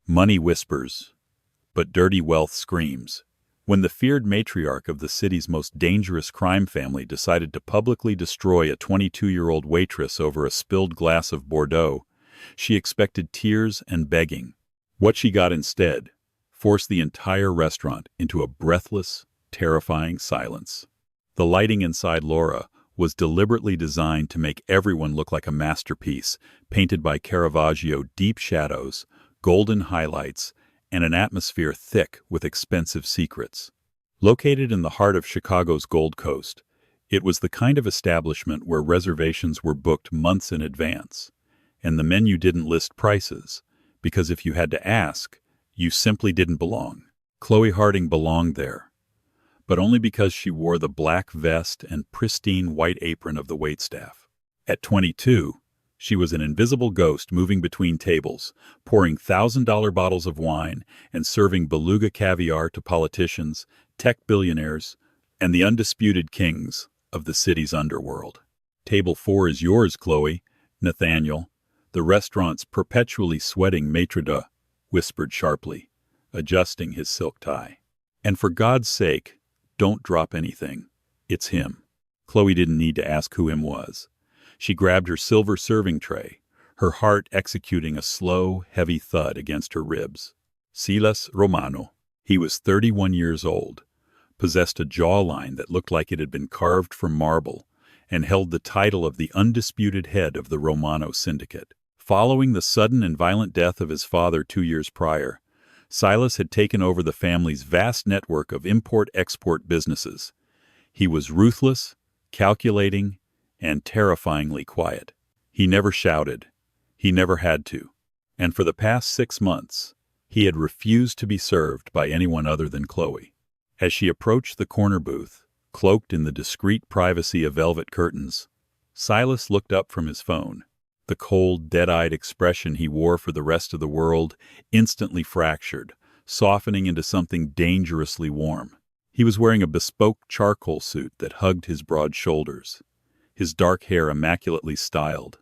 Money whispers, but dirty wealth screams. When the feared matriarch of the city's most dangerous crime family decided to publicly destroy a 22-year-old waitress over a spilled glass of Bordeaux, she expected tears and begging. What she got instead forced the entire restaurant into a breathless, terrifying silence. The lighting inside Laura was deliberately designed to make everyone look like a masterpiece, painted by Caravaggio, deep shadows, golden highlights, and an atmosphere thick with expensive secrets. Located in the heart of Chicago's Gold Coast, it was the kind of establishment where reservations were booked months in advance, and the menu didn't list prices, because if you had to ask, you simply didn't belong. Chloe Harding belonged there, but only because she wore the black vest and pristine white apron of the waitstaff. At 22, she was an invisible ghost moving between tables, pouring $1,000 bottles of wine and serving beluga caviar to politicians, tech billionaires, and the undisputed kings of the city's underworld. "Table 4 is yours, Chloe," Nathaniel, the restaurant's perpetually sweating maitre d' whispered sharply, adjusting his silk tie. "And for God's sake, don't drop anything. It's him." Chloe didn't need to ask who him was. She grabbed her silver serving tray, her heart executing a slow, heavy thud against her ribs. Silas Romano. He was 31 years old, possessed a jawline that looked like it had been carved from marble, and held the title of the undisputed head of the Romano Syndicate. Following the sudden and violent death of his father 2 years prior, Silas had taken over the family's vast network of import-export businesses. He was ruthless, calculating, and terrifyingly quiet. He never shouted. He never had to. And for the past 6 months, he had refused to be served by anyone other than Chloe. As she approached the corner booth, cloaked in the discreet privacy of velvet curtains, Silas looked up from his phone. The cold, dead-eyed expression he wore for the rest of the world instantly fractured, softening into something dangerously warm. He was wearing a bespoke charcoal suit that hugged his broad shoulders, his dark hair immaculately styled,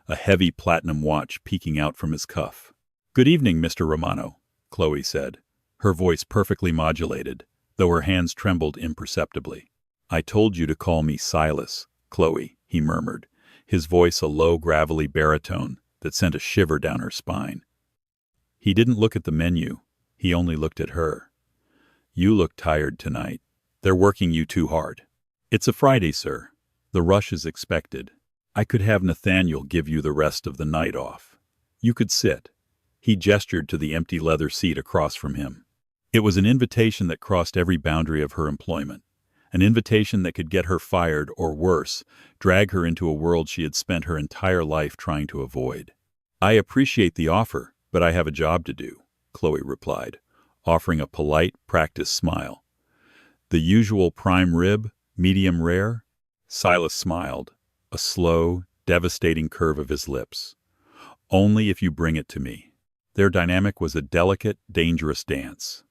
a heavy platinum watch peeking out from his cuff. "Good evening, Mr. Romano," Chloe said, her voice perfectly modulated, though her hands trembled imperceptibly. "I told you to call me Silas, Chloe," he murmured, his voice a low, gravelly baritone that sent a shiver down her spine. He didn't look at the menu, he only looked at her. "You look tired tonight. They're working you too hard." "It's a Friday, sir. The rush is expected. I could have Nathaniel give you the rest of the night off. You could sit." He gestured to the empty leather seat across from him. It was an invitation that crossed every boundary of her employment, an invitation that could get her fired or, worse, drag her into a world she had spent her entire life trying to avoid. "I appreciate the offer, but I have a job to do," Chloe replied, offering a polite, practiced smile. "The usual prime rib, medium rare?" Silas smiled, a slow, devastating curve of his lips. "Only if you bring it to me." Their dynamic was a delicate, dangerous dance.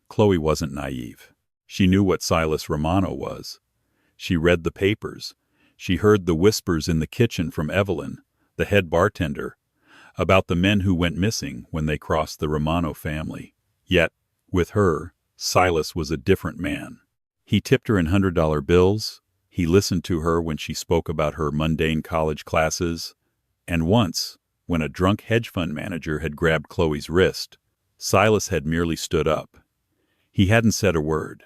Chloe wasn't naive. She knew what Silas Romano was. She read the papers. She heard the whispers in the kitchen from Evelyn, the head bartender, about the men who went missing when they crossed the Romano family. Yet, with her, Silas was a different man. He tipped her in $100 bills. He listened to her when she spoke about her mundane college classes, and once, when a drunk hedge fund manager had grabbed Chloe's wrist, Silas had merely stood up. He hadn't said a word.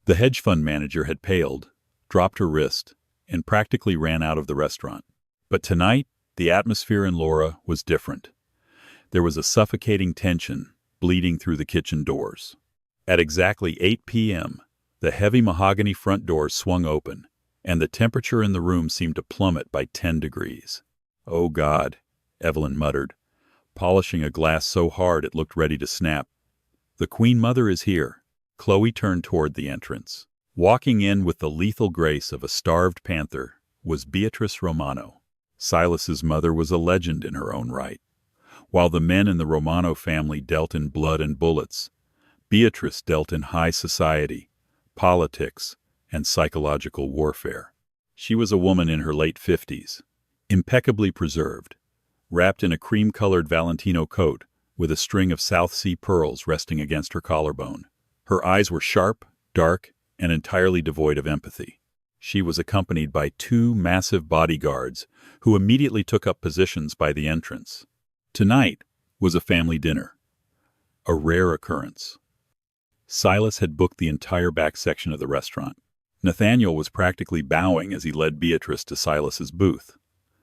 The hedge fund manager had paled, dropped her wrist, and practically ran out of the restaurant. But tonight, the atmosphere in Laura was different. There was a suffocating tension bleeding through the kitchen doors. At exactly 8 p.m., the heavy mahogany front doors swung open, and the temperature in the room seemed to plummet by 10 degrees. "Oh, God," Evelyn muttered, polishing a glass so hard it looked ready to snap. "The Queen Mother is here." Chloe turned toward the entrance. Walking in with the lethal grace of a starved panther was Beatrice Romano. Silas's mother was a legend in her own right. While the men in the Romano family dealt in blood and bullets, Beatrice dealt in high society, politics, and psychological warfare. She was a woman in her late 50s, impeccably preserved, wrapped in a cream-colored Valentino coat with a string of South Sea pearls resting against her collarbone. Her eyes were sharp, dark, and entirely devoid of empathy. She was accompanied by two massive bodyguards who immediately took up positions by the entrance. Tonight was a family dinner, a rare occurrence. Silas had booked the entire back section of the restaurant. Nathaniel was practically bowing as he led Beatrice to Silas's booth.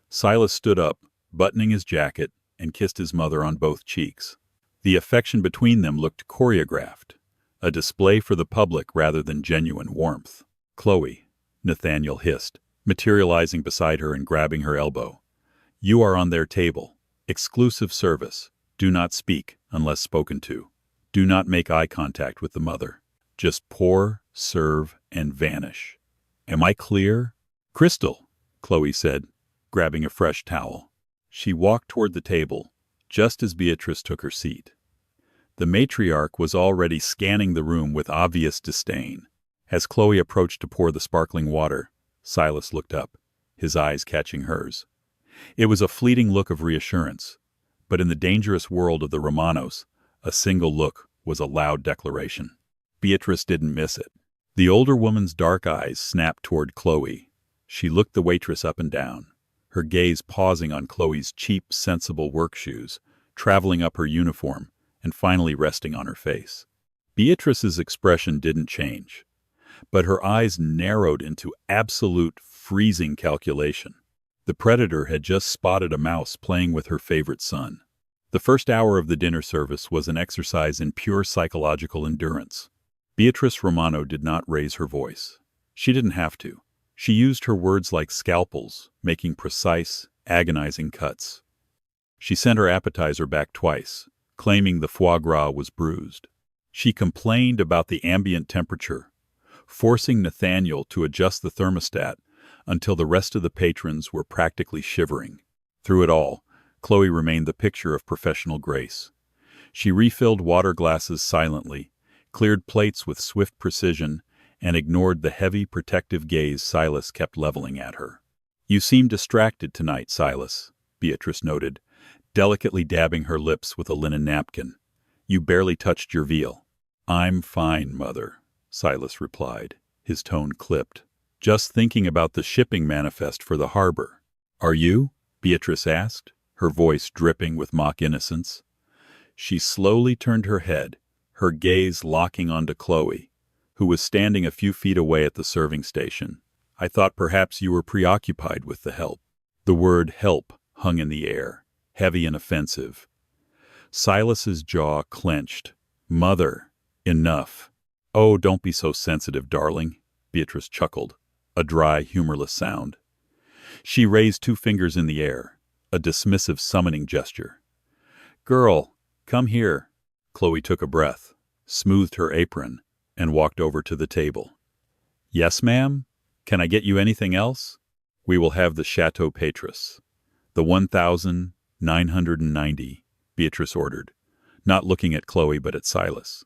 Silas stood up, buttoning his jacket, and kissed his mother on both cheeks. The affection between them looked choreographed, a display for the public rather than genuine warmth. "Chloe," Nathaniel hissed, materializing beside her and grabbing her elbow. "You are on their table. Exclusive service. Do not speak unless spoken to. Do not make eye contact with the mother. Just pour, serve, and vanish. Am I clear?" "Crystal," Chloe said, grabbing a fresh towel. She walked toward the table, just as Beatrice took her seat. The matriarch was already scanning the room with obvious disdain. As Chloe approached to pour the sparkling water, Silas looked up, his eyes catching hers. It was a fleeting look of reassurance, but in the dangerous world of the Romanos, a single look was a loud declaration. Beatrice didn't miss it. The older woman's dark eyes snapped toward Chloe. She looked the waitress up and down, her gaze pausing on Chloe's cheap, sensible work shoes, traveling up her uniform, and finally resting on her face. Beatrice's expression didn't change, but her eyes narrowed into absolute, freezing calculation. The predator had just spotted a mouse playing with her favorite son. The first hour of the dinner service was an exercise in pure psychological endurance. Beatrice Romano did not raise her voice. She didn't have to. She used her words like scalpels, making precise, agonizing cuts. She sent her appetizer back twice, claiming the foie gras was bruised. She complained about the ambient temperature, forcing Nathaniel to adjust the thermostat until the rest of the patrons were practically shivering. Through it all, Chloe remained the picture of professional grace. She refilled water glasses silently, cleared plates with swift precision, and ignored the heavy, protective gaze Silas kept leveling at her. "You seem distracted tonight, Silas," Beatrice noted, delicately dabbing her lips with a linen napkin. "You barely touched your veal." "I'm fine, Mother," Silas replied, his tone clipped. "Just thinking about the shipping manifest for the harbor." "Are you?" Beatrice asked, her voice dripping with mock innocence. She slowly turned her head, her gaze locking onto Chloe, who was standing a few feet away at the serving station. "I thought perhaps you were preoccupied with the help." The word help hung in the air, heavy and offensive. Silas's jaw clenched. "Mother, enough." "Oh, don't be so sensitive, darling," Beatrice chuckled, a dry, humorless sound. She raised two fingers in the air, a dismissive summoning gesture. "Girl, come here." Chloe took a breath, smoothed her apron, and walked over to the table. "Yes, ma'am? Can I get you anything else?" "We will have the Chateau Petrus. The 1,990, Beatrice ordered, not looking at Chloe but at Silas.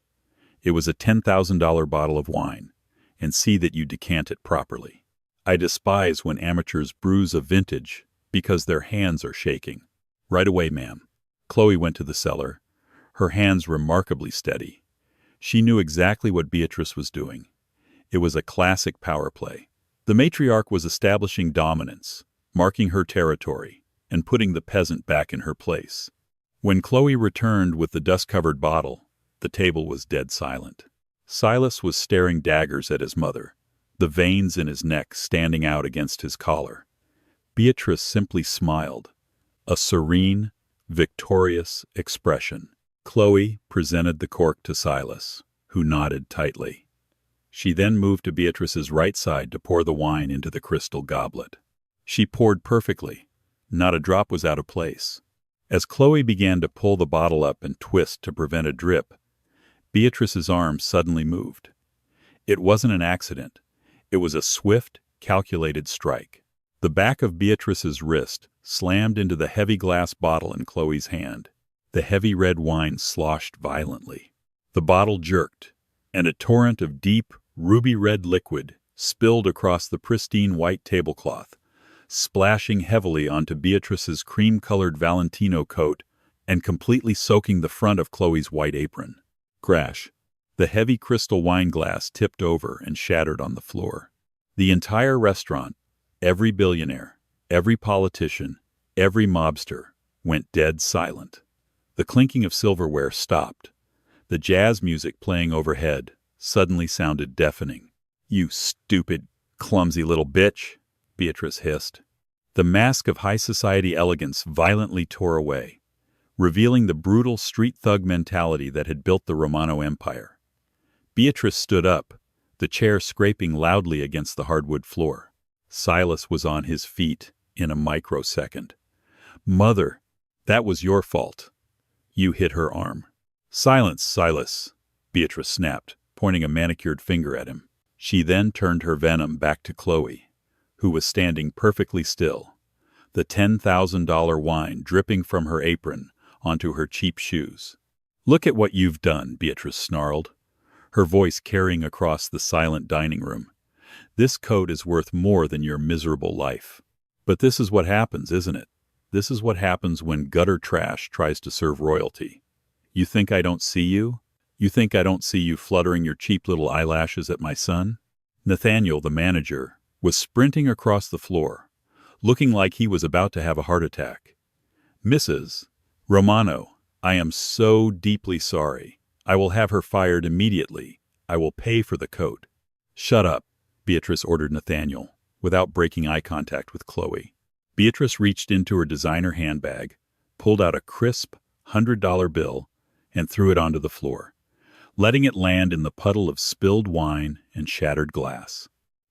"It was a $10,000 bottle of wine, and see that you decant it properly. I despise when amateurs bruise a vintage because their hands are shaking." "Right away, ma'am." Chloe went to the cellar, her hands remarkably steady. She knew exactly what Beatrice was doing. It was a classic power play. The matriarch was establishing dominance, marking her territory, and putting the peasant back in her place. When Chloe returned with the dust-covered bottle, the table was dead silent. Silas was staring daggers at his mother, the veins in his neck standing out against his collar. Beatrice simply smiled, a serene, victorious expression. Chloe presented the cork to Silas, who nodded tightly. She then moved to Beatrice's right side to pour the wine into the crystal goblet. She poured perfectly. Not a drop was out of place. As Chloe began to pull the bottle up and twist to prevent a drip, Beatrice's arm suddenly moved. It wasn't an accident. It was a swift, calculated strike. The back of Beatrice's wrist slammed into the heavy glass bottle in Chloe's hand. The heavy red wine sloshed violently. The bottle jerked, and a torrent of deep, ruby-red liquid spilled across the pristine white tablecloth, splashing heavily onto Beatrice's cream-colored Valentino coat and completely soaking the front of Chloe's white apron. Crash. The heavy crystal wine glass tipped over and shattered on the floor. The entire restaurant, every billionaire, every politician, every mobster, went dead silent. The clinking of silverware stopped. The jazz music playing overhead suddenly sounded deafening. "You stupid, clumsy little bitch," Beatrice hissed. The mask of high society elegance violently tore away, revealing the brutal street thug mentality that had built the Romano Empire. Beatrice stood up, the chair scraping loudly against the hardwood floor. Silas was on his feet in a microsecond. "Mother, that was your fault. You hit her arm." "Silence, Silas," Beatrice snapped, pointing a manicured finger at him. She then turned her venom back to Chloe, who was standing perfectly still, the $10,000 wine dripping from her apron onto her cheap shoes. "Look at what you've done," Beatrice snarled, her voice carrying across the silent dining room. "This coat is worth more than your miserable life." But this is what happens, isn't it? This is what happens when gutter trash tries to serve royalty. You think I don't see you? You think I don't see you fluttering your cheap little eyelashes at my son? Nathaniel, the manager, was sprinting across the floor, looking like he was about to have a heart attack. "Mrs. Romano, I am so deeply sorry. I will have her fired immediately. I will pay for the coat." "Shut up," Beatrice ordered Nathaniel, without breaking eye contact with Chloe. Beatrice reached into her designer handbag, pulled out a crisp $100 bill, and threw it onto the floor, letting it land in the puddle of spilled wine and shattered glass.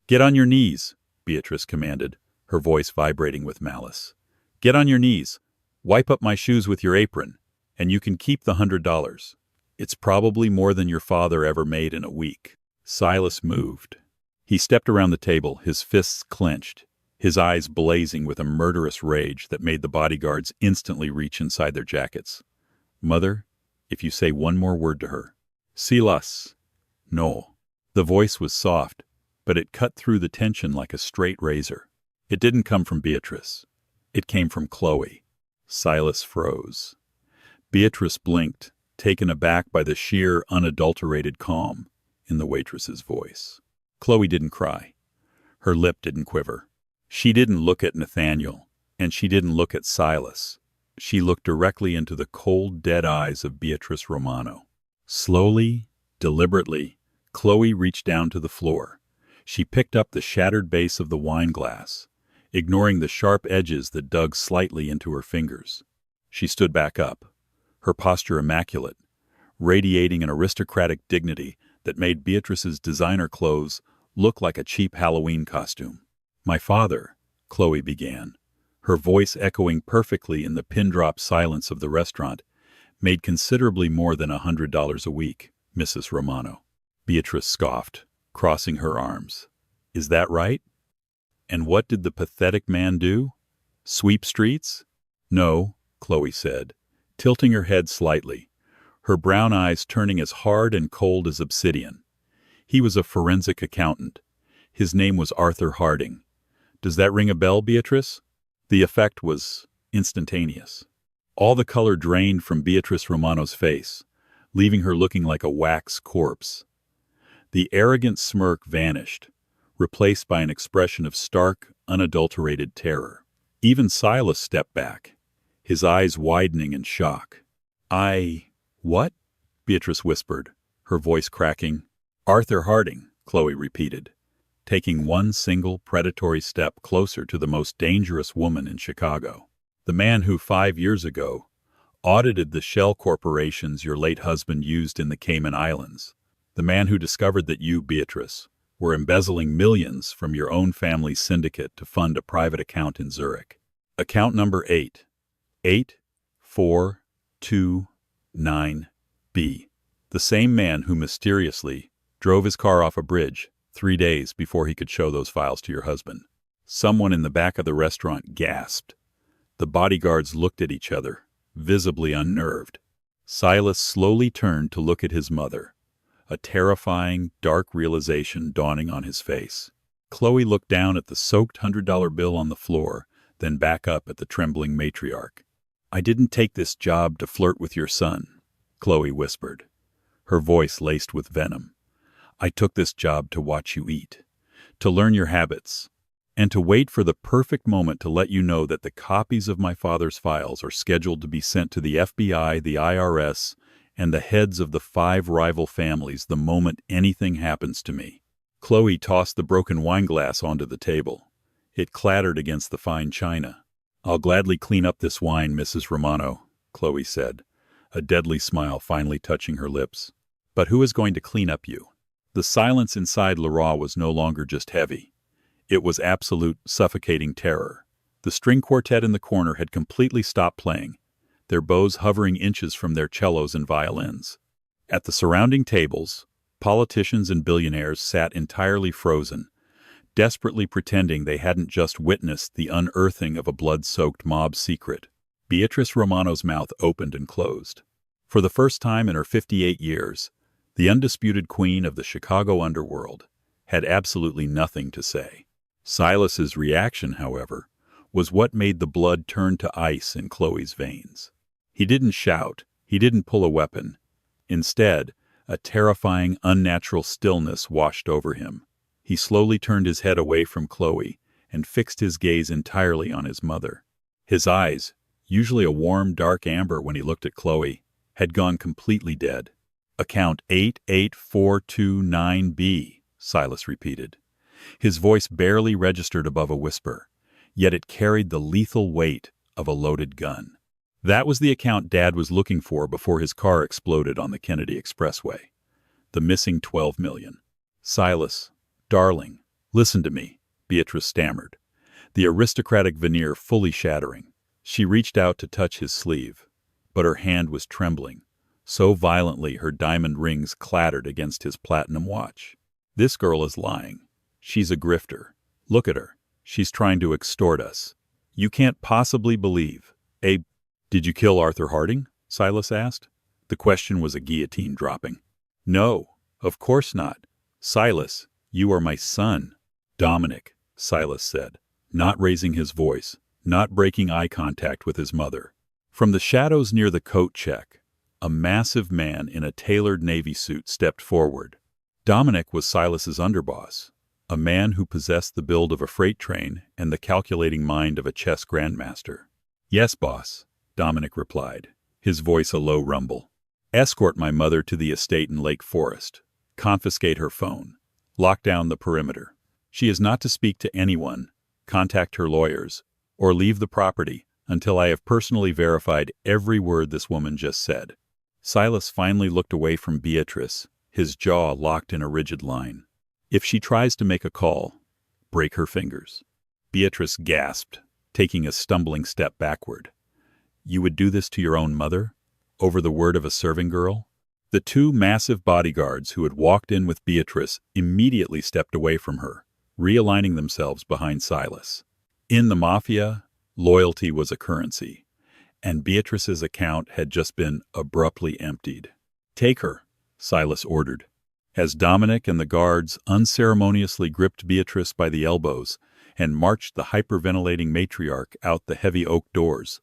"Get on your knees," Beatrice commanded, her voice vibrating with malice. "Get on your knees. Wipe up my shoes with your apron, and you can keep the $100. It's probably more than your father ever made in a week." Silas moved. He stepped around the table, his fists clenched, his eyes blazing with a murderous rage that made the bodyguards instantly reach inside their jackets. "Mother, if you say one more word to her." "Silas." "No." The voice was soft, but it cut through the tension like a straight razor. It didn't come from Beatrice. It came from Chloe. Silas froze. Beatrice blinked, taken aback by the sheer, unadulterated calm in the waitress's voice. Chloe didn't cry. Her lip didn't quiver. She didn't look at Nathaniel, and she didn't look at Silas. She looked directly into the cold, dead eyes of Beatrice Romano. Slowly, deliberately, Chloe reached down to the floor. She picked up the shattered base of the wine glass, ignoring the sharp edges that dug slightly into her fingers. She stood back up, her posture immaculate, radiating an aristocratic dignity that made Beatrice's designer clothes look like a cheap Halloween costume. "My father," Chloe began, her voice echoing perfectly in the pin-drop silence of the restaurant, "made considerably more than $100 a week, Mrs. Romano." Beatrice scoffed, crossing her arms. "Is that right? And what did the pathetic man do? Sweep streets?" "No," Chloe said, tilting her head slightly, her brown eyes turning as hard and cold as obsidian. "He was a forensic accountant. His name was Arthur Harding. Does that ring a bell, Beatrice?" The effect was instantaneous. All the color drained from Beatrice Romano's face, leaving her looking like a wax corpse. The arrogant smirk vanished, replaced by an expression of stark, unadulterated terror. Even Silas stepped back, his eyes widening in shock. What?" Beatrice whispered, her voice cracking. "Arthur Harding," Chloe repeated, taking one single predatory step closer to the most dangerous woman in Chicago. "The man who 5 years ago audited the shell corporations your late husband used in the Cayman Islands. The man who discovered that you, Beatrice, were embezzling millions from your own family's syndicate to fund a private account in Zurich. Account number 88429B. The same man who mysteriously drove his car off a bridge 3 days before he could show those files to your husband." Someone in the back of the restaurant gasped. The bodyguards looked at each other, visibly unnerved. Silas slowly turned to look at his mother, a terrifying, dark realization dawning on his face. Chloe looked down at the soaked $100 bill on the floor, then back up at the trembling matriarch. I didn't take this job to flirt with your son, Chloe whispered, her voice laced with venom. I took this job to watch you eat, to learn your habits, and to wait for the perfect moment to let you know that the copies of my father's files are scheduled to be sent to the FBI, the IRS, and the heads of the 5 rival families the moment anything happens to me. Chloe tossed the broken wineglass onto the table. It clattered against the fine china. I'll gladly clean up this wine, Mrs. Romano, Chloe said, a deadly smile finally touching her lips. But who is going to clean up you? The silence inside Leroy was no longer just heavy. It was absolute, suffocating terror. The string quartet in the corner had completely stopped playing, their bows hovering inches from their cellos and violins. At the surrounding tables, politicians and billionaires sat entirely frozen, desperately pretending they hadn't just witnessed the unearthing of a blood-soaked mob secret. Beatrice Romano's mouth opened and closed. For the first time in her 58 years, the undisputed queen of the Chicago underworld had absolutely nothing to say. Silas's reaction, however, was what made the blood turn to ice in Chloe's veins. He didn't shout, he didn't pull a weapon. Instead, a terrifying, unnatural stillness washed over him. He slowly turned his head away from Chloe and fixed his gaze entirely on his mother. His eyes, usually a warm, dark amber when he looked at Chloe, had gone completely dead. Account 88429B, Silas repeated. His voice barely registered above a whisper, yet it carried the lethal weight of a loaded gun. That was the account Dad was looking for before his car exploded on the Kennedy Expressway. The missing $12 million. Silas, darling, listen to me, Beatrice stammered, the aristocratic veneer fully shattering. She reached out to touch his sleeve, but her hand was trembling, so violently her diamond rings clattered against his platinum watch. This girl is lying. She's a grifter. Look at her. She's trying to extort us. You can't possibly believe. Did you kill Arthur Harding? Silas asked. The question was a guillotine dropping. No, of course not. Silas, you are my son. Dominic, Silas said, not raising his voice, not breaking eye contact with his mother. From the shadows near the coat check, a massive man in a tailored Navy suit stepped forward. Dominic was Silas's underboss, a man who possessed the build of a freight train and the calculating mind of a chess grandmaster. Yes, boss, Dominic replied, his voice a low rumble. Escort my mother to the estate in Lake Forest. Confiscate her phone. Lock down the perimeter. She is not to speak to anyone, contact her lawyers, or leave the property until I have personally verified every word this woman just said. Silas finally looked away from Beatrice, his jaw locked in a rigid line. If she tries to make a call, break her fingers. Beatrice gasped, taking a stumbling step backward. You would do this to your own mother? Over the word of a serving girl? The 2 massive bodyguards who had walked in with Beatrice immediately stepped away from her, realigning themselves behind Silas. In the Mafia, loyalty was a currency, and Beatrice's account had just been abruptly emptied. Take her, Silas ordered. As Dominic and the guards unceremoniously gripped Beatrice by the elbows and marched the hyperventilating matriarch out the heavy oak doors,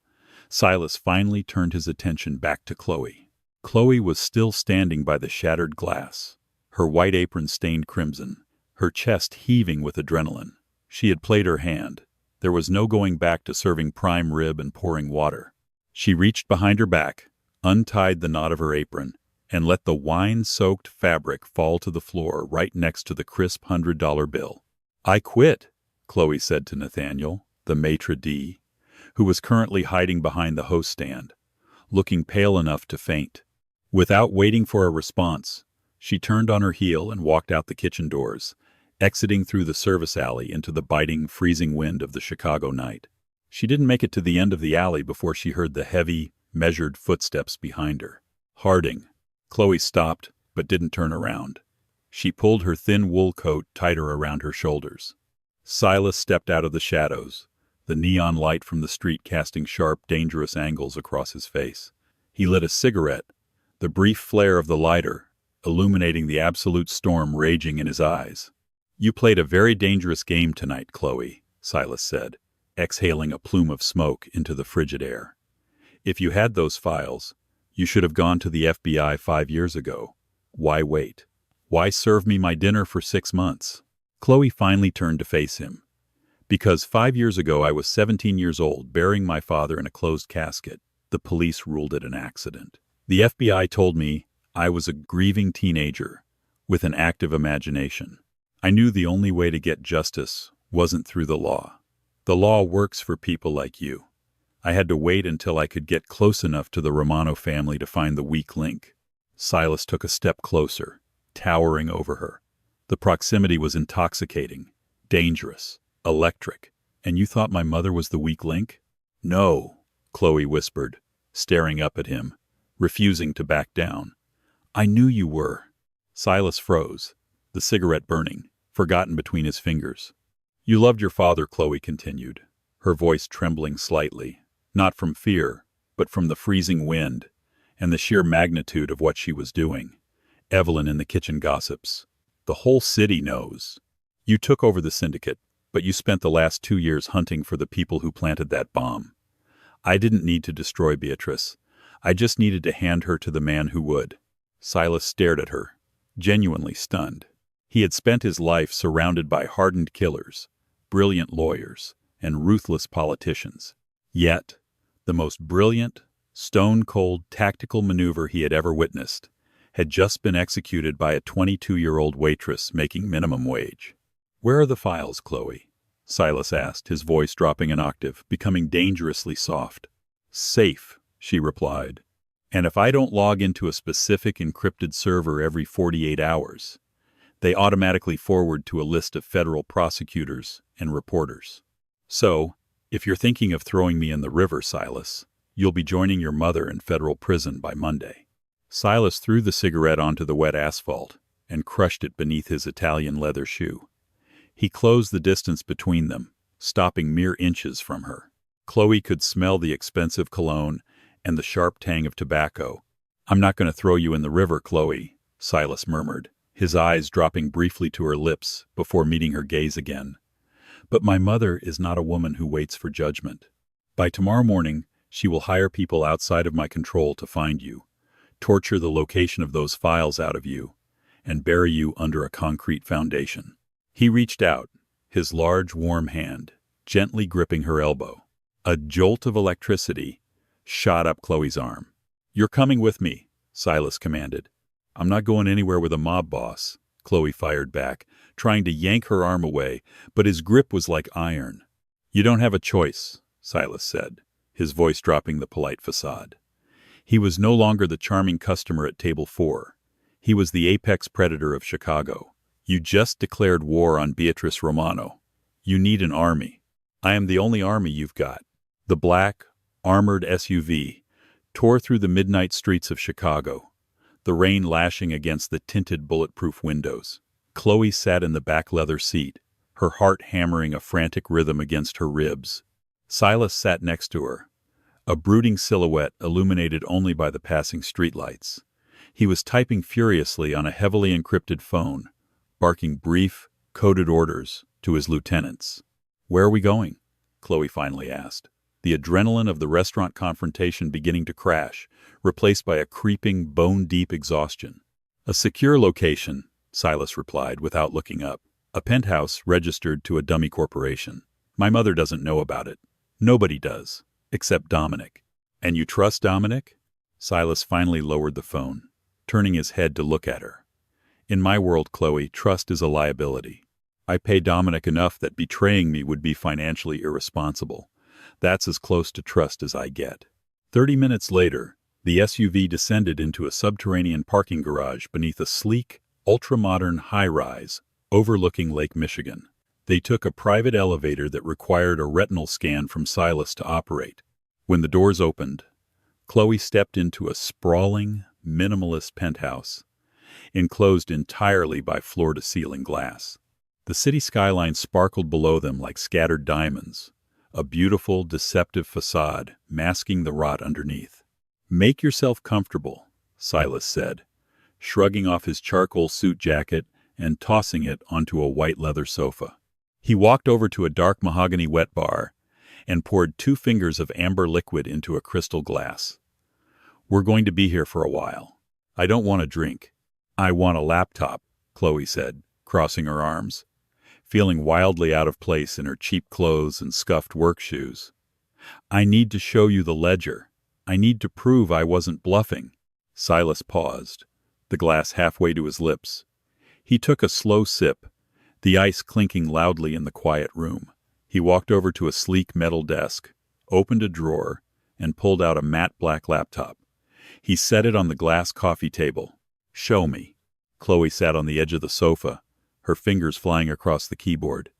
Silas finally turned his attention back to Chloe. Chloe was still standing by the shattered glass, her white apron stained crimson, her chest heaving with adrenaline. She had played her hand. There was no going back to serving prime rib and pouring water. She reached behind her back, untied the knot of her apron, and let the wine-soaked fabric fall to the floor right next to the crisp $100 bill. I quit, Chloe said to Nathaniel, the maitre d', who was currently hiding behind the host stand, looking pale enough to faint. Without waiting for a response, she turned on her heel and walked out the kitchen doors, exiting through the service alley into the biting, freezing wind of the Chicago night. She didn't make it to the end of the alley before she heard the heavy, measured footsteps behind her. Harding. Chloe stopped, but didn't turn around. She pulled her thin wool coat tighter around her shoulders. Silas stepped out of the shadows, the neon light from the street casting sharp, dangerous angles across his face. He lit a cigarette, the brief flare of the lighter illuminating the absolute storm raging in his eyes. You played a very dangerous game tonight, Chloe, Silas said, exhaling a plume of smoke into the frigid air. If you had those files, you should have gone to the FBI 5 years ago. Why wait? Why serve me my dinner for 6 months? Chloe finally turned to face him. Because 5 years ago I was 17 years old, burying my father in a closed casket. The police ruled it an accident. The FBI told me I was a grieving teenager with an active imagination. I knew the only way to get justice wasn't through the law. The law works for people like you. I had to wait until I could get close enough to the Romano family to find the weak link. Silas took a step closer, towering over her. The proximity was intoxicating, dangerous, electric. And you thought my mother was the weak link? No, Chloe whispered, staring up at him, refusing to back down. I knew you were. Silas froze, the cigarette burning, forgotten between his fingers. You loved your father, Chloe continued, her voice trembling slightly, not from fear, but from the freezing wind and the sheer magnitude of what she was doing. Evelyn in the kitchen gossips. The whole city knows. You took over the syndicate, but you spent the last 2 years hunting for the people who planted that bomb. I didn't need to destroy Beatrice. I just needed to hand her to the man who would. Silas stared at her, genuinely stunned. He had spent his life surrounded by hardened killers, brilliant lawyers, and ruthless politicians. Yet, the most brilliant, stone-cold tactical maneuver he had ever witnessed had just been executed by a 22-year-old waitress making minimum wage. Where are the files, Chloe? Silas asked, his voice dropping an octave, becoming dangerously soft. Safe, she replied. And if I don't log into a specific encrypted server every 48 hours, they automatically forward to a list of federal prosecutors and reporters. So, if you're thinking of throwing me in the river, Silas, you'll be joining your mother in federal prison by Monday. Silas threw the cigarette onto the wet asphalt and crushed it beneath his Italian leather shoe. He closed the distance between them, stopping mere inches from her. Chloe could smell the expensive cologne and the sharp tang of tobacco. I'm not going to throw you in the river, Chloe, Silas murmured, his eyes dropping briefly to her lips before meeting her gaze again. But my mother is not a woman who waits for judgment. By tomorrow morning, she will hire people outside of my control to find you, torture the location of those files out of you, and bury you under a concrete foundation. He reached out, his large, warm hand, gently gripping her elbow. A jolt of electricity shot up Chloe's arm. You're coming with me, Silas commanded. I'm not going anywhere with a mob boss, Chloe fired back, trying to yank her arm away, but his grip was like iron. You don't have a choice, Silas said, his voice dropping the polite facade. He was no longer the charming customer at table 4. He was the apex predator of Chicago. You just declared war on Beatrice Romano. You need an army. I am the only army you've got. The black, armored SUV tore through the midnight streets of Chicago, the rain lashing against the tinted bulletproof windows. Chloe sat in the back leather seat, her heart hammering a frantic rhythm against her ribs. Silas sat next to her, a brooding silhouette illuminated only by the passing streetlights. He was typing furiously on a heavily encrypted phone, barking brief, coded orders to his lieutenants. Where are we going? Chloe finally asked, the adrenaline of the restaurant confrontation beginning to crash, replaced by a creeping, bone-deep exhaustion. A secure location, Silas replied without looking up. A penthouse registered to a dummy corporation. My mother doesn't know about it. Nobody does, except Dominic. And you trust Dominic? Silas finally lowered the phone, turning his head to look at her. In my world, Chloe, trust is a liability. I pay Dominic enough that betraying me would be financially irresponsible. That's as close to trust as I get. 30 minutes later, the SUV descended into a subterranean parking garage beneath a sleek, ultra-modern high-rise overlooking Lake Michigan. They took a private elevator that required a retinal scan from Silas to operate. When the doors opened, Chloe stepped into a sprawling, minimalist penthouse, enclosed entirely by floor-to-ceiling glass. The city skyline sparkled below them like scattered diamonds, a beautiful, deceptive facade masking the rot underneath. Make yourself comfortable, Silas said, shrugging off his charcoal suit jacket and tossing it onto a white leather sofa. He walked over to a dark mahogany wet bar and poured 2 fingers of amber liquid into a crystal glass. "We're going to be here for a while. I don't want a drink. I want a laptop," Chloe said, crossing her arms, feeling wildly out of place in her cheap clothes and scuffed work shoes. "I need to show you the ledger. I need to prove I wasn't bluffing." Silas paused, the glass halfway to his lips. He took a slow sip, the ice clinking loudly in the quiet room. He walked over to a sleek metal desk, opened a drawer, and pulled out a matte black laptop. He set it on the glass coffee table. "Show me." Chloe sat on the edge of the sofa, her fingers flying across the keyboard.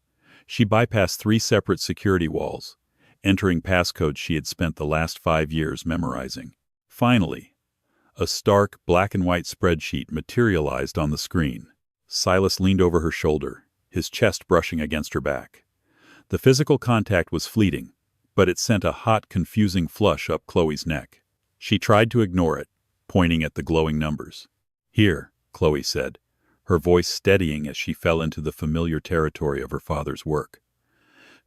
She bypassed 3 separate security walls, entering passcodes she had spent the last 5 years memorizing. Finally, a stark black-and-white spreadsheet materialized on the screen. Silas leaned over her shoulder, his chest brushing against her back. The physical contact was fleeting, but it sent a hot, confusing flush up Chloe's neck. She tried to ignore it, pointing at the glowing numbers. "Here," Chloe said, her voice steadying as she fell into the familiar territory of her father's work.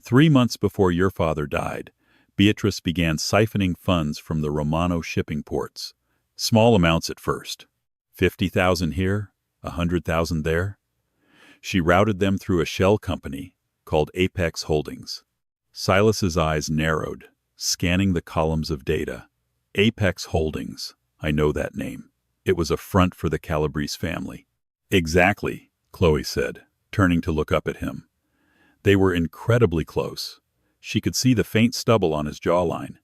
3 months before your father died, Beatrice began siphoning funds from the Romano shipping ports. Small amounts at first. 50,000 here, 100,000 there. She routed them through a shell company called Apex Holdings. Silas's eyes narrowed, scanning the columns of data. Apex Holdings. I know that name. It was a front for the Calabrese family. "Exactly," Chloe said, turning to look up at him. They were incredibly close. She could see the faint stubble on his jawline.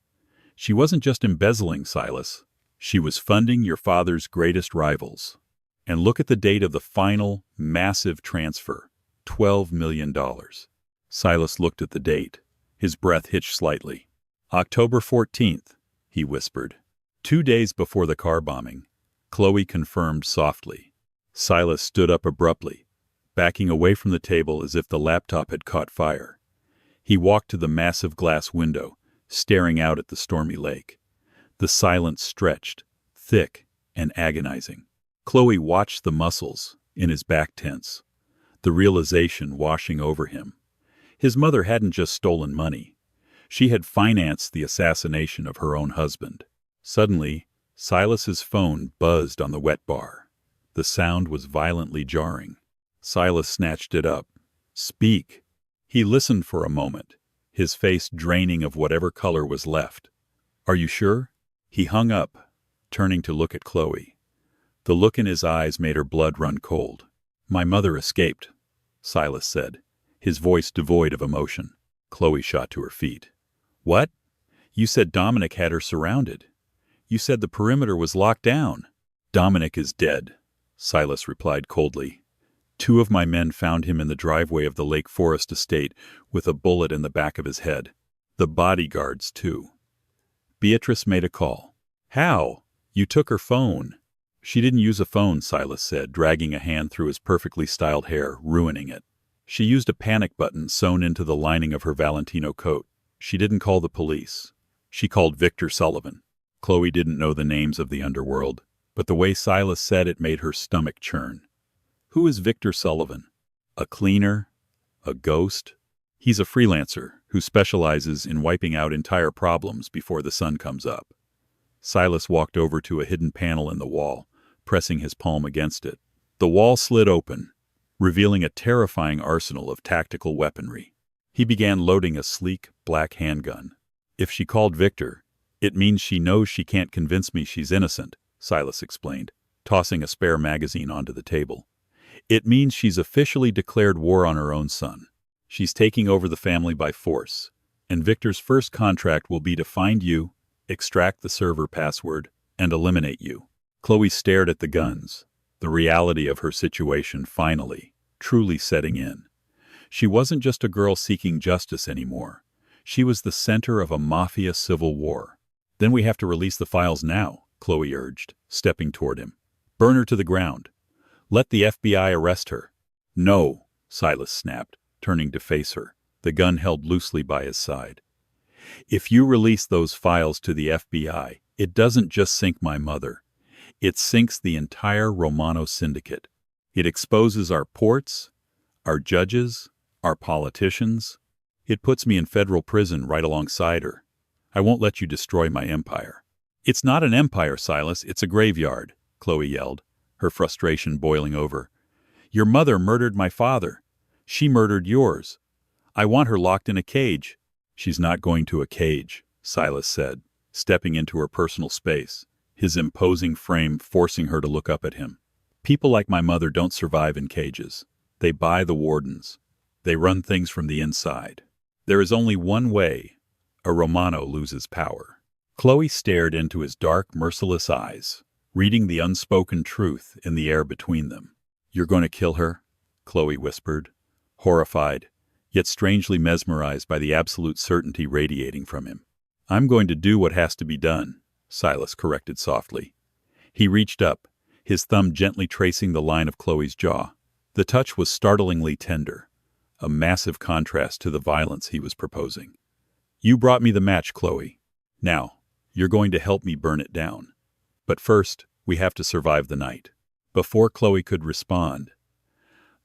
She wasn't just embezzling, Silas. She was funding your father's greatest rivals. And look at the date of the final, massive transfer. $12 million. Silas looked at the date. His breath hitched slightly. "October 14th, he whispered. 2 days before the car bombing," Chloe confirmed softly. Silas stood up abruptly, backing away from the table as if the laptop had caught fire. He walked to the massive glass window, staring out at the stormy lake. The silence stretched, thick and agonizing. Chloe watched the muscles in his back tense, the realization washing over him. His mother hadn't just stolen money. She had financed the assassination of her own husband. Suddenly, Silas's phone buzzed on the wet bar. The sound was violently jarring. Silas snatched it up. "Speak." He listened for a moment, his face draining of whatever color was left. "Are you sure?" He hung up, turning to look at Chloe. The look in his eyes made her blood run cold. "My mother escaped," Silas said, his voice devoid of emotion. Chloe shot to her feet. "What? You said Dominic had her surrounded. You said the perimeter was locked down." "Dominic is dead," Silas replied coldly. 2 of my men found him in the driveway of the Lake Forest estate with a bullet in the back of his head. The bodyguards, too. Beatrice made a call. "How? You took her phone." "She didn't use a phone," Silas said, dragging a hand through his perfectly styled hair, ruining it. "She used a panic button sewn into the lining of her Valentino coat. She didn't call the police. She called Victor Sullivan." Chloe didn't know the names of the underworld, but the way Silas said it made her stomach churn. "Who is Victor Sullivan? A cleaner? A ghost?" "He's a freelancer who specializes in wiping out entire problems before the sun comes up." Silas walked over to a hidden panel in the wall, pressing his palm against it. The wall slid open, revealing a terrifying arsenal of tactical weaponry. He began loading a sleek, black handgun. "If she called Victor, it means she knows she can't convince me she's innocent," Silas explained, tossing a spare magazine onto the table. "It means she's officially declared war on her own son. She's taking over the family by force, and Victor's first contract will be to find you, extract the server password, and eliminate you." Chloe stared at the guns, the reality of her situation finally, truly setting in. She wasn't just a girl seeking justice anymore. She was the center of a mafia civil war. "Then we have to release the files now," Chloe urged, stepping toward him. "Burn her to the ground. Let the FBI arrest her." "No," Silas snapped, turning to face her, the gun held loosely by his side. "If you release those files to the FBI, it doesn't just sink my mother. It sinks the entire Romano syndicate. It exposes our ports, our judges, our politicians. It puts me in federal prison right alongside her. I won't let you destroy my empire." "It's not an empire, Silas, it's a graveyard," Chloe yelled, her frustration boiling over. "Your mother murdered my father. She murdered yours. I want her locked in a cage." "She's not going to a cage," Silas said, stepping into her personal space, his imposing frame forcing her to look up at him. "People like my mother don't survive in cages. They buy the wardens. They run things from the inside. There is only one way a Romano loses power." Chloe stared into his dark, merciless eyes, reading the unspoken truth in the air between them. "You're going to kill her?" Chloe whispered, horrified, yet strangely mesmerized by the absolute certainty radiating from him. "I'm going to do what has to be done," Silas corrected softly. He reached up, his thumb gently tracing the line of Chloe's jaw. The touch was startlingly tender, a massive contrast to the violence he was proposing. "You brought me the match, Chloe. Now, you're going to help me burn it down. But first, we have to survive the night." Before Chloe could respond,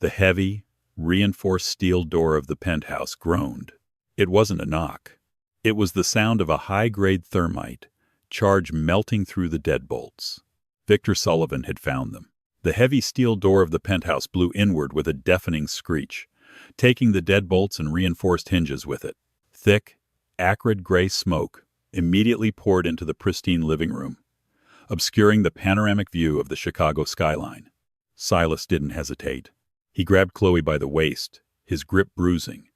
the heavy, reinforced steel door of the penthouse groaned. It wasn't a knock. It was the sound of a high-grade thermite charge melting through the deadbolts. Victor Sullivan had found them. The heavy steel door of the penthouse blew inward with a deafening screech, taking the deadbolts and reinforced hinges with it. Thick, acrid gray smoke immediately poured into the pristine living room, obscuring the panoramic view of the Chicago skyline. Silas didn't hesitate. He grabbed Chloe by the waist, his grip bruising,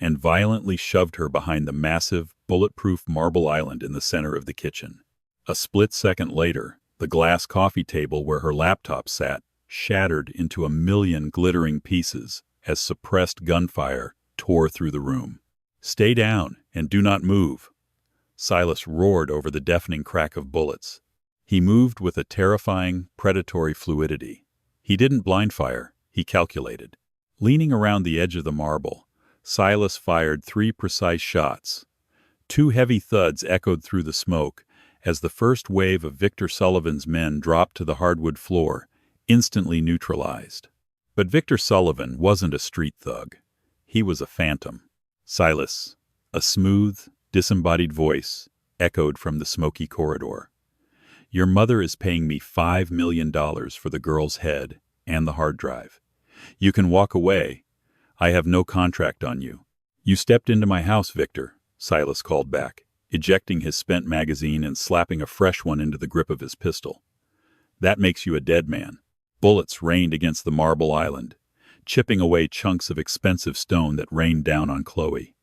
and violently shoved her behind the massive, bulletproof marble island in the center of the kitchen. A split second later, the glass coffee table where her laptop sat shattered into a million glittering pieces as suppressed gunfire tore through the room. "Stay down and do not move," Silas roared over the deafening crack of bullets. He moved with a terrifying, predatory fluidity. He didn't blind fire, he calculated. Leaning around the edge of the marble, Silas fired 3 precise shots. 2 heavy thuds echoed through the smoke as the first wave of Victor Sullivan's men dropped to the hardwood floor, instantly neutralized. But Victor Sullivan wasn't a street thug. He was a phantom. "Silas," a smooth, disembodied voice echoed from the smoky corridor. "Your mother is paying me $5 million for the girl's head and the hard drive. You can walk away. I have no contract on you." "You stepped into my house, Victor," Silas called back, ejecting his spent magazine and slapping a fresh one into the grip of his pistol. "That makes you a dead man." Bullets rained against the marble island, chipping away chunks of expensive stone that rained down on Chloe.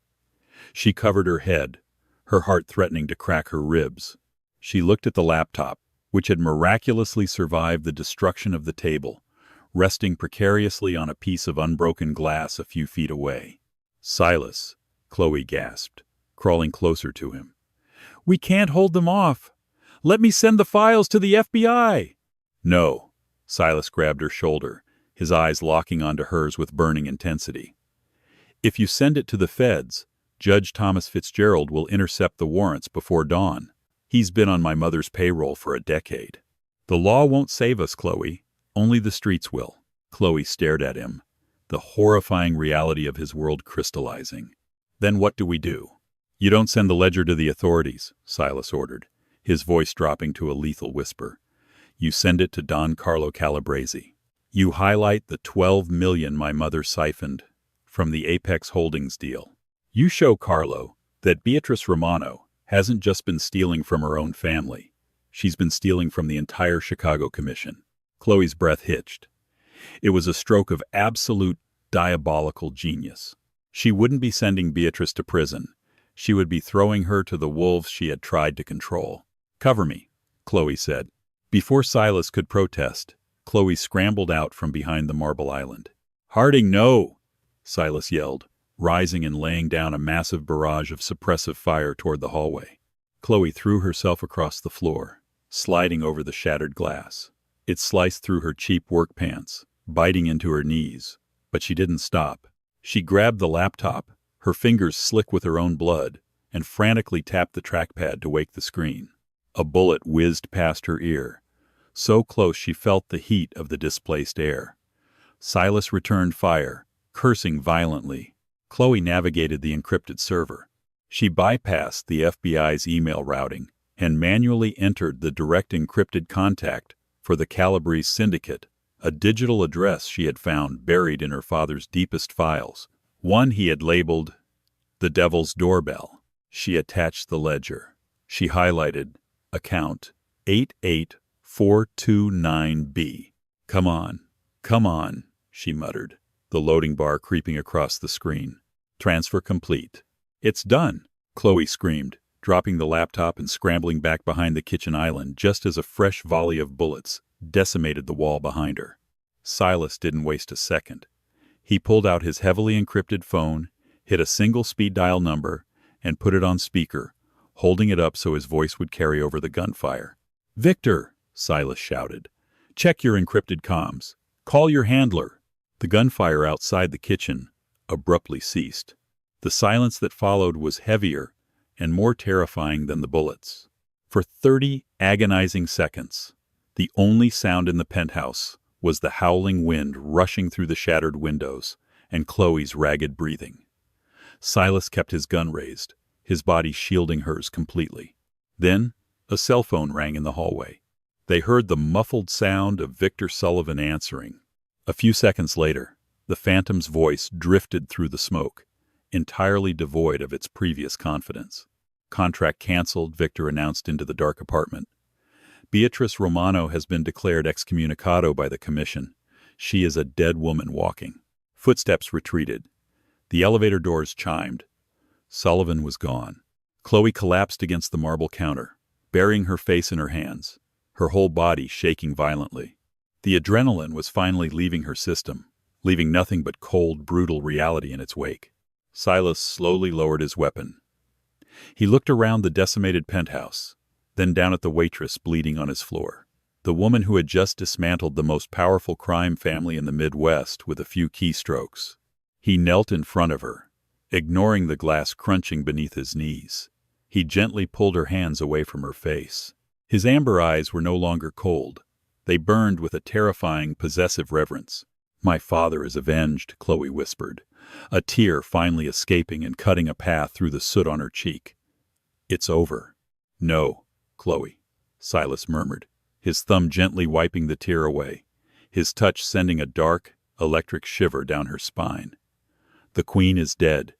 She covered her head, her heart threatening to crack her ribs. She looked at the laptop, which had miraculously survived the destruction of the table, resting precariously on a piece of unbroken glass a few feet away. "Silas," Chloe gasped, crawling closer to him. "We can't hold them off. Let me send the files to the FBI." "No." Silas grabbed her shoulder, his eyes locking onto hers with burning intensity. "If you send it to the feds, Judge Thomas Fitzgerald will intercept the warrants before dawn. He's been on my mother's payroll for a decade." "The law won't save us, Chloe. Only the streets will." Chloe stared at him, the horrifying reality of his world crystallizing. "Then what do we do?" "You don't send the ledger to the authorities," Silas ordered, his voice dropping to a lethal whisper. "You send it to Don Carlo Calabrese. You highlight the $12 million my mother siphoned from the Apex Holdings deal. You show Carlo that Beatrice Romano hasn't just been stealing from her own family. She's been stealing from the entire Chicago Commission." Chloe's breath hitched. It was a stroke of absolute diabolical genius. She wouldn't be sending Beatrice to prison. She would be throwing her to the wolves she had tried to control. "Cover me," Chloe said. Before Silas could protest, Chloe scrambled out from behind the marble island. "Harding, no!" Silas yelled, rising and laying down a massive barrage of suppressive fire toward the hallway. Chloe threw herself across the floor, sliding over the shattered glass. It sliced through her cheap work pants, biting into her knees, but she didn't stop. She grabbed the laptop, her fingers slick with her own blood, and frantically tapped the trackpad to wake the screen. A bullet whizzed past her ear, so close she felt the heat of the displaced air. Silas returned fire, cursing violently. Chloe navigated the encrypted server. She bypassed the FBI's email routing and manually entered the direct encrypted contact for the Calabrese syndicate, a digital address she had found buried in her father's deepest files, one he had labeled the Devil's Doorbell. She attached the ledger. She highlighted account 88429B. Come on, she muttered, the loading bar creeping across the screen. Transfer complete. It's done, Chloe screamed, dropping the laptop and scrambling back behind the kitchen island just as a fresh volley of bullets decimated the wall behind her. Silas didn't waste a second. He pulled out his heavily encrypted phone, hit a single speed dial number, and put it on speaker, holding it up so his voice would carry over the gunfire. "Victor," Silas shouted. "Check your encrypted comms. Call your handler." The gunfire outside the kitchen abruptly ceased. The silence that followed was heavier and more terrifying than the bullets. For 30 agonizing seconds, the only sound in the penthouse was the howling wind rushing through the shattered windows and Chloe's ragged breathing. Silas kept his gun raised, his body shielding hers completely. Then, a cell phone rang in the hallway. They heard the muffled sound of Victor Sullivan answering. A few seconds later, the Phantom's voice drifted through the smoke, entirely devoid of its previous confidence. "Contract canceled," Victor announced into the dark apartment. "Beatrice Romano has been declared excommunicado by the commission. She is a dead woman walking." Footsteps retreated. The elevator doors chimed. Sullivan was gone. Chloe collapsed against the marble counter, burying her face in her hands, her whole body shaking violently. The adrenaline was finally leaving her system, leaving nothing but cold, brutal reality in its wake. Silas slowly lowered his weapon. He looked around the decimated penthouse, then down at the waitress bleeding on his floor, the woman who had just dismantled the most powerful crime family in the Midwest with a few keystrokes. He knelt in front of her, ignoring the glass crunching beneath his knees. He gently pulled her hands away from her face. His amber eyes were no longer cold. They burned with a terrifying, possessive reverence. "My father is avenged," Chloe whispered, a tear finally escaping and cutting a path through the soot on her cheek. "It's over." "No, Chloe," Silas murmured, his thumb gently wiping the tear away, his touch sending a dark, electric shiver down her spine. "The queen is dead,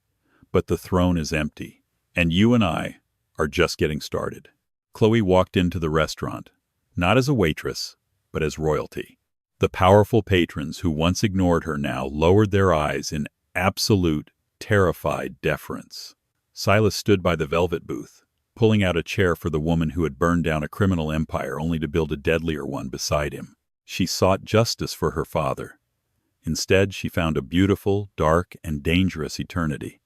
but the throne is empty, and you and I are just getting started." Chloe walked into the restaurant, not as a waitress, but as royalty. The powerful patrons who once ignored her now lowered their eyes in absolute, terrified deference. Silas stood by the velvet booth, pulling out a chair for the woman who had burned down a criminal empire only to build a deadlier one beside him. She sought justice for her father. Instead, she found a beautiful, dark, and dangerous eternity.